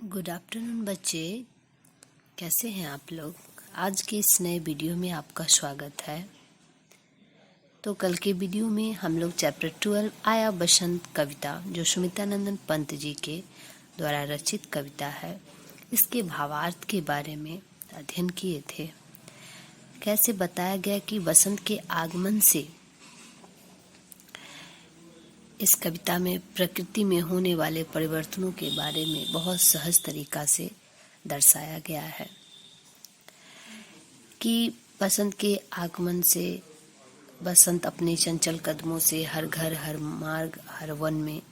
Good afternoon बच्चे, कैसे हैं आप लोग। आज के इस नए वीडियो में आपका स्वागत है। तो कल के वीडियो में हम लोग चैप्टर 12 आया बसंत कविता, जो सुमित्रानंदन पंत जी के द्वारा रचित कविता है, इसके भावार्थ के बारे में अध्ययन किए थे। कैसे बताया गया कि बसंत के आगमन से इस कविता में प्रकृति में होने वाले परिवर्तनों के बारे में बहुत सहज तरीका से दर्शाया गया है कि बसंत के आगमन से बसंत अपने चंचल कदमों से हर घर, हर मार्ग, हर वन में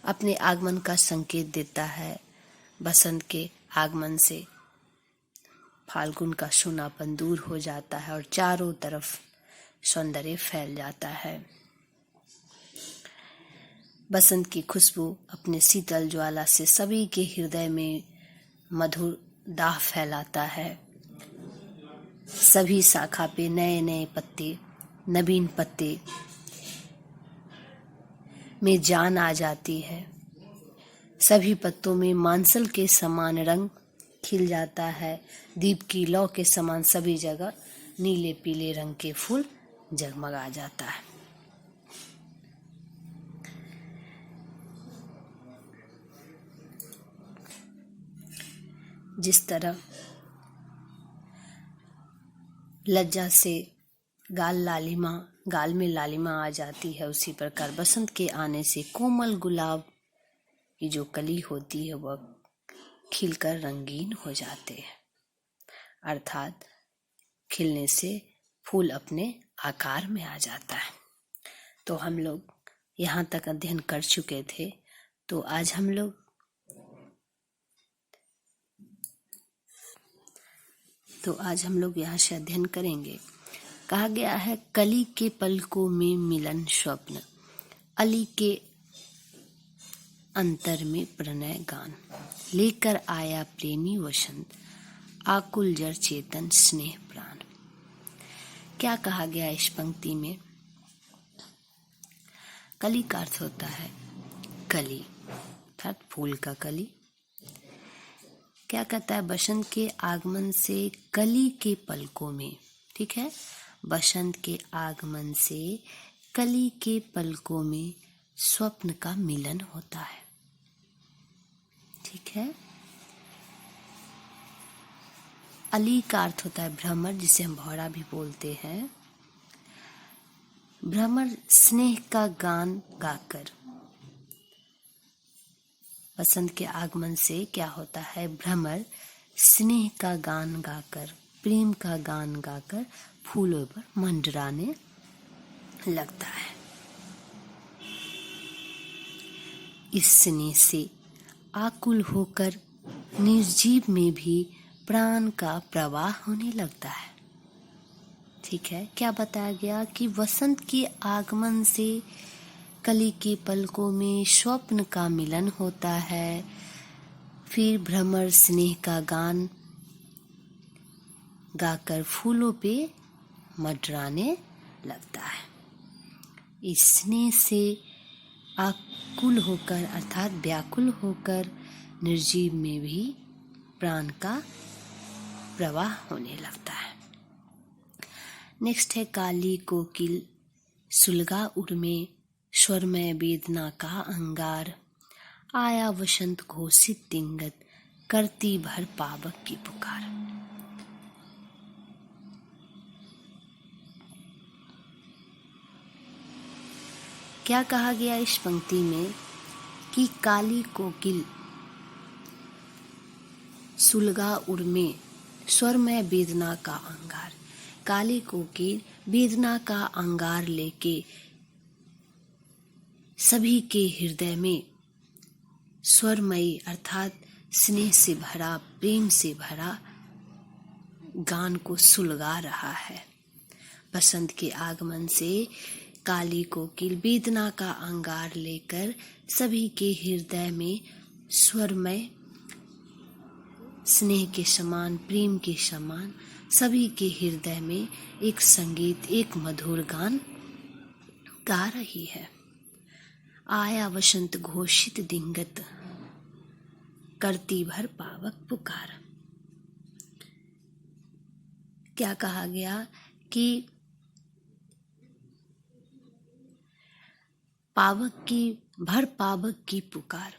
अपने आगमन का संकेत देता है। बसंत के आगमन से फाल्गुन का सूनापन दूर हो जाता है और चारों तरफ सौंदर्य फैल जाता है। बसंत की खुशबू अपने शीतल ज्वाला से सभी के हृदय में मधुर दाह फैलाता है। सभी शाखा पे नए नए पत्ते, नवीन पत्ते में जान आ जाती है। सभी पत्तों में मांसल के समान रंग खिल जाता है। दीप की लौ के समान सभी जगह नीले पीले रंग के फूल जगमगा जाता है। जिस तरह लज्जा से गाल में लालिमा आ जाती है, उसी प्रकार बसंत के आने से कोमल गुलाब की जो कली होती है वह खिलकर रंगीन हो जाते हैं। अर्थात खिलने से फूल अपने आकार में आ जाता है। तो हम लोग यहाँ तक अध्ययन कर चुके थे। तो आज हम लोग यहाँ से अध्ययन करेंगे। कहा गया है, कली के पलकों में मिलन स्वप्न, अली के अंतर में प्रणय गान, लेकर आया प्रेमी वसंत, आकुल जर चेतन स्नेह प्राण। क्या कहा गया इस पंक्ति में? कली का अर्थ होता है कली, अर्थात फूल का कली। क्या कहता है? बसंत के आगमन से कली के पलकों में, ठीक है, बसंत के आगमन से कली के पलकों में स्वप्न का मिलन होता है। ठीक है। अली का अर्थ होता है भ्रमर, जिसे हम भौरा भी बोलते हैं। भ्रमर स्नेह का गान गाकर, बसंत के आगमन से क्या होता है? भ्रमर स्नेह का गान गाकर, प्रेम का गान गाकर फूलों पर मंडराने लगता है। इस स्नेह से आकुल होकर निर्जीव में भी प्राण का प्रवाह होने लगता है। ठीक है। क्या बताया गया कि वसंत के आगमन से कली के पलकों में स्वप्न का मिलन होता है। फिर भ्रमर स्नेह का गान गाकर फूलों पे मंडराने लगता है। इस स्नेह से आकुल होकर, अर्थात व्याकुल होकर निर्जीव में भी प्राण का प्रवाह होने लगता है। नेक्स्ट है, काली कोकिल सुलगा उर्मे, स्वरमय वेदना का अंगार, आया वसंत घोषित तिंगत, करती भर पावक की पुकार। क्या कहा गया इस पंक्ति में कि काली कोकिल सुलगा उर्मे, स्वरमय वेदना का अंगार। काली कोकिल वेदना का अंगार लेके सभी के हृदय में स्वरमयी, अर्थात स्नेह से भरा, प्रेम से भरा गान को सुलगा रहा है। बसंत के आगमन से काली कोकिल वेदना का अंगार लेकर सभी के हृदय में स्वरमय, स्नेह के समान, प्रेम के समान सभी के हृदय में एक संगीत, एक मधुर गान गा रही है। आया वसंत घोषित दिंगत, करती भर पावक पुकार। क्या कहा गया कि पावक की भर पावक की पुकार।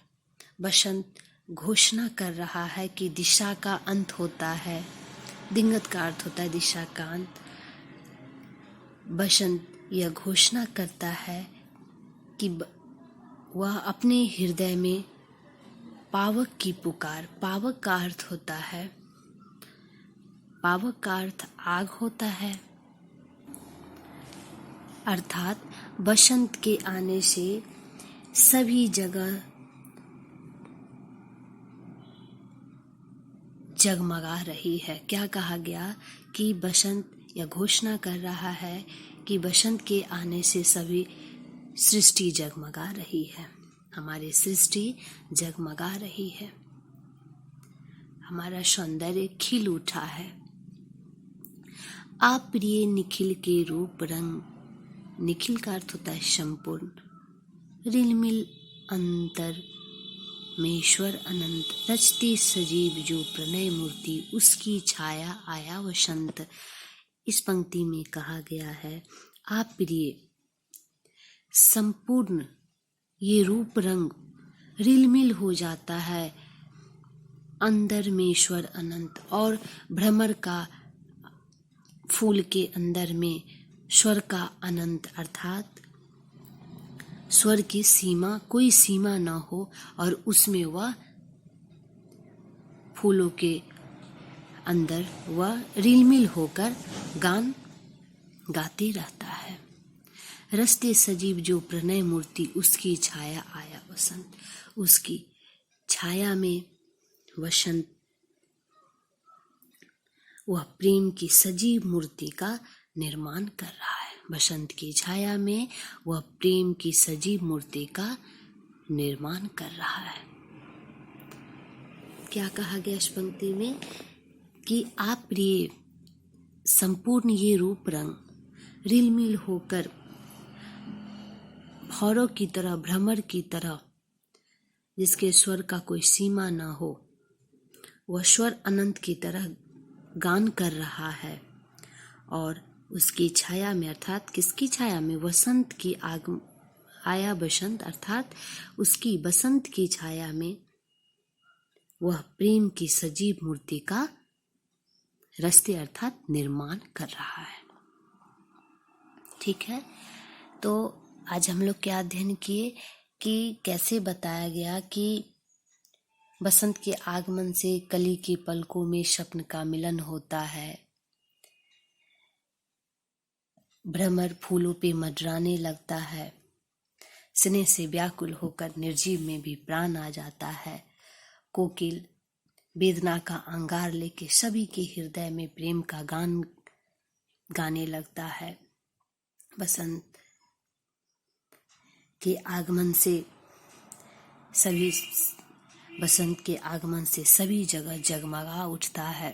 बसंत घोषणा कर रहा है कि दिशा का अंत होता है। दिंगत का अर्थ होता है दिशा का अंत। बसंत यह घोषणा करता है कि वह अपने हृदय में पावक की पुकार। पावक का अर्थ होता है, पावक का अर्थ आग होता है, अर्थात बसंत के आने से सभी जगह जगमगा रही है। क्या कहा गया कि बसंत यह घोषणा कर रहा है कि बसंत के आने से सभी सृष्टि जगमगा रही है। हमारी सृष्टि जगमगा रही है, हमारा सौंदर्य खिल उठा है। आप प्रिय निखिल के रूप रंग। निखिल का अर्थ होता है संपूर्ण। रिलमिल अंतर में ईश्वर अनंत। रचती सजीव जो प्रणय मूर्ति, उसकी छाया आया वसंत। इस पंक्ति में कहा गया है आप प्रिय संपूर्ण ये रूप रंग रिलमिल हो जाता है अंदर में ईश्वर अनंत, और भ्रमर का फूल के अंदर में स्वर का अनंत, अर्थात स्वर की सीमा कोई सीमा न हो और उसमें वह फूलों के अंदर वह रिलमिल होकर गान गाते रहता है। रस्ते सजीव जो प्रणय मूर्ति, उसकी छाया आया वसंत। उसकी छाया में वसंत वह प्रेम की सजीव मूर्ति का निर्माण कर रहा है। बसंत की छाया में वह प्रेम की सजीव मूर्ति का निर्माण कर रहा है। क्या कहा गया इस पंक्ति में कि आप प्रिय संपूर्ण ये रूप रंग रिलमिल होकर भौरों की तरह, भ्रमर की तरह, जिसके स्वर का कोई सीमा ना हो, वह स्वर अनंत की तरह गान कर रहा है। और उसकी छाया में, अर्थात किसकी छाया में, वसंत की आया बसंत, अर्थात उसकी बसंत की छाया में वह प्रेम की सजीव मूर्ति का रस्ते अर्थात निर्माण कर रहा है। ठीक है, तो आज हम लोग क्या अध्ययन किए कि कैसे बताया गया कि बसंत के आगमन से कली की पलकों में स्वप्न का मिलन होता है। भ्रमर फूलों पे मंडराने लगता है। स्नेह से व्याकुल होकर निर्जीव में भी प्राण आ जाता है। कोकिल वेदना का अंगार लेके सभी के हृदय में प्रेम का गान गाने लगता है। बसंत के आगमन से सभी बसंत के आगमन से सभी जगह जगमगा उठता है।